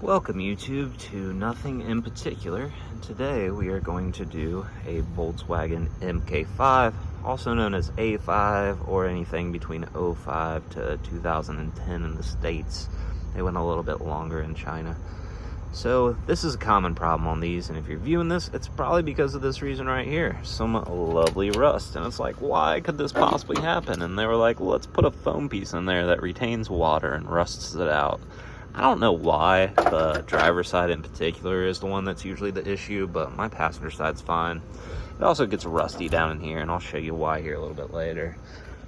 Welcome YouTube to Nothing in Particular. Today we are going to do a Volkswagen MK5, also known as A5 or anything between 05 to 2010 in the States. They went a little bit longer in China. So this is a common problem on these, and if you're viewing this, it's probably because of this reason right here. Some lovely rust, and it's like, why could this possibly happen? And they were like, well, let's put a foam piece in there that retains water and rusts it out. I don't know why the driver's side in particular is the one that's usually the issue, but my passenger side's fine. It also gets rusty down in here, and I'll show you why here a little bit later.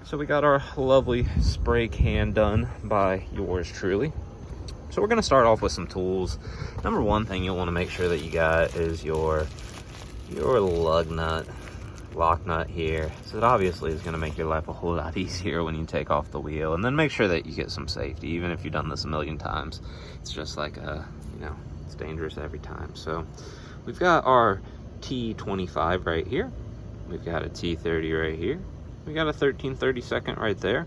So we got our lovely spray can done by yours truly. So we're going to start off with some tools. Number one thing you'll want to make sure that you got is your lug nut, lock nut here. So it obviously is going to make your life a whole lot easier when you take off the wheel. And then make sure that you get some safety, even if you've done this a million times. It's just like, it's dangerous every time. So we've got our T25 right here. We've got a T30 right here. We got a 13/32 right there.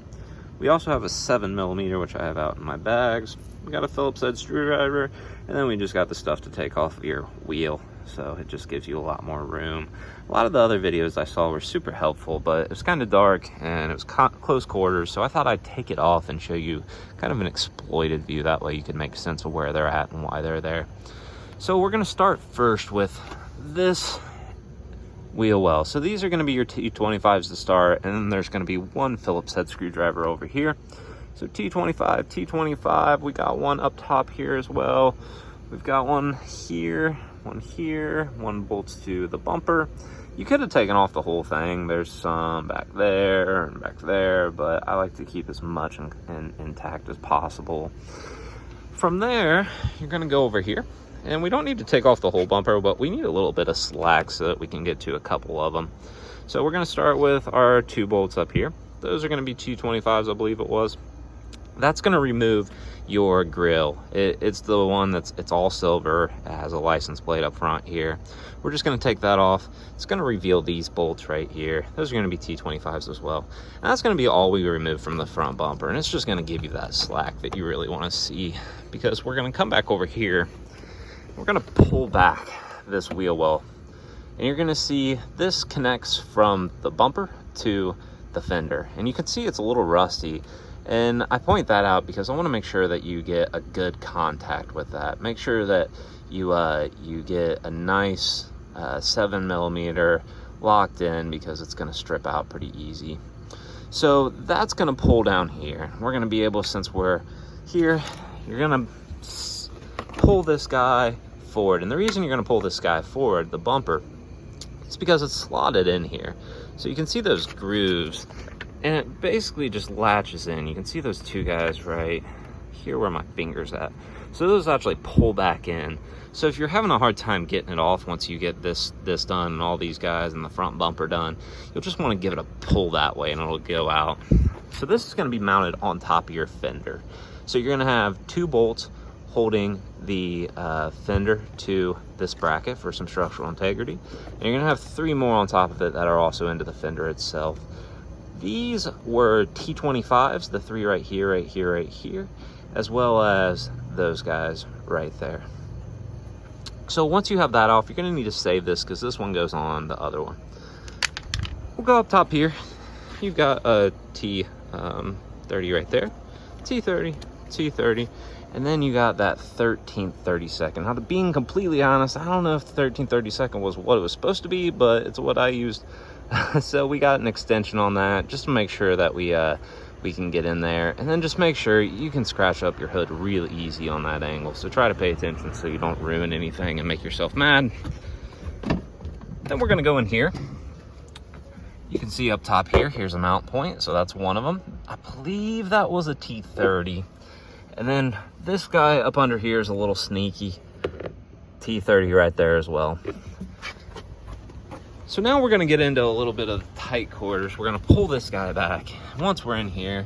We also have a 7mm, which I have out in my bags. We got a Phillips head screwdriver, and then we just got the stuff to take off of your wheel, so it just gives you a lot more room. A lot of the other videos I saw were super helpful, but it was kind of dark and it was close quarters, so I thought I'd take it off and show you kind of an exploited view. That way you can make sense of where they're at and why they're there. So we're going to start first with this wheel well. So these are going to be your T25s to start, and then there's going to be one Phillips head screwdriver over here. So T25, we got one up top here as well. We've got one here, one bolts to the bumper. You could have taken off the whole thing. There's some back there and back there, but I like to keep as much intact as possible. From there, you're gonna go over here, and we don't need to take off the whole bumper, but we need a little bit of slack so that we can get to a couple of them. So we're gonna start with our two bolts up here. Those are gonna be T25s, I believe it was. That's going to remove your grill. It's the one it's all silver. It has a license plate up front here. We're just going to take that off. It's going to reveal these bolts right here. Those are going to be T25s as well. And that's going to be all we remove from the front bumper. And it's just going to give you that slack that you really want to see, because we're going to come back over here. We're going to pull back this wheel well. And you're going to see this connects from the bumper to the fender. And you can see it's a little rusty. And I point that out because I want to make sure that you get a good contact with that. Make sure that you get a nice 7mm locked in, because it's going to strip out pretty easy. So that's going to pull down here. We're going to be able, since we're here, you're going to pull this guy forward. And the reason you're going to pull this guy forward, the bumper, is because it's slotted in here. So you can see those grooves. And it basically just latches in. You can see those two guys right here where my finger's at. So those actually pull back in. So if you're having a hard time getting it off once you get this done and all these guys and the front bumper done, you'll just want to give it a pull that way and it'll go out. So this is going to be mounted on top of your fender. So you're going to have two bolts holding the fender to this bracket for some structural integrity. And you're going to have three more on top of it that are also into the fender itself. These were T25s, the three right here, right here, right here, as well as those guys right there. So once you have that off, you're going to need to save this, because this one goes on the other one. We'll go up top here. You've got a T30 right there, T30, T30, and then you got that 13/32. Now, to being completely honest, I don't know if the 13/32 was what it was supposed to be, but it's what I used. So we got an extension on that just to make sure that we can get in there, and then just make sure you can scratch up your hood real easy on that angle. So try to pay attention so you don't ruin anything and make yourself mad. Then we're going to go in here. You can see up top here, here's a mount point, so that's one of them. I believe that was a T30. And then this guy up under here is a little sneaky T30 right there as well. So now we're going to get into a little bit of tight quarters. We're going to pull this guy back. Once we're in here,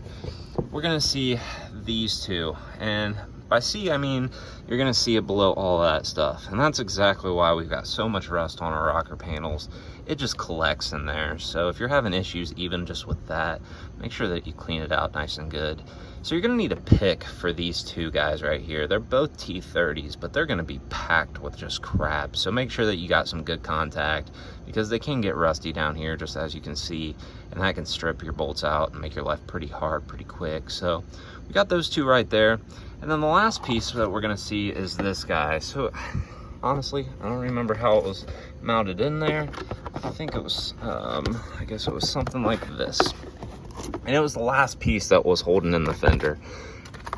we're going to see these two. And By see, I mean you're gonna see it below all that stuff, and that's exactly why we've got so much rust on our rocker panels. It just collects in there. So if you're having issues even just with that, make sure that you clean it out nice and good. So you're gonna need a pick for these two guys right here. They're both T30s, but they're gonna be packed with just crap. So make sure that you got some good contact, because they can get rusty down here, just as you can see, and that can strip your bolts out and make your life pretty hard pretty quick. So we got those two right there. And then the last piece that we're gonna see is this guy. So honestly, I don't remember how it was mounted in there. I think it was, I guess it was something like this. And it was the last piece that was holding in the fender.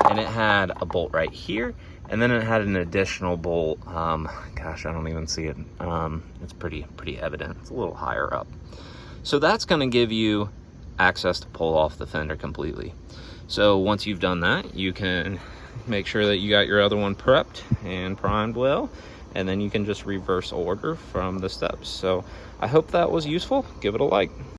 And it had a bolt right here, and then it had an additional bolt. Gosh, I don't even see it. It's pretty evident. It's a little higher up. So that's gonna give you access to pull off the fender completely. So once you've done that, you can make sure that you got your other one prepped and primed well, and then you can just reverse order from the steps. So I hope that was useful. Give it a like.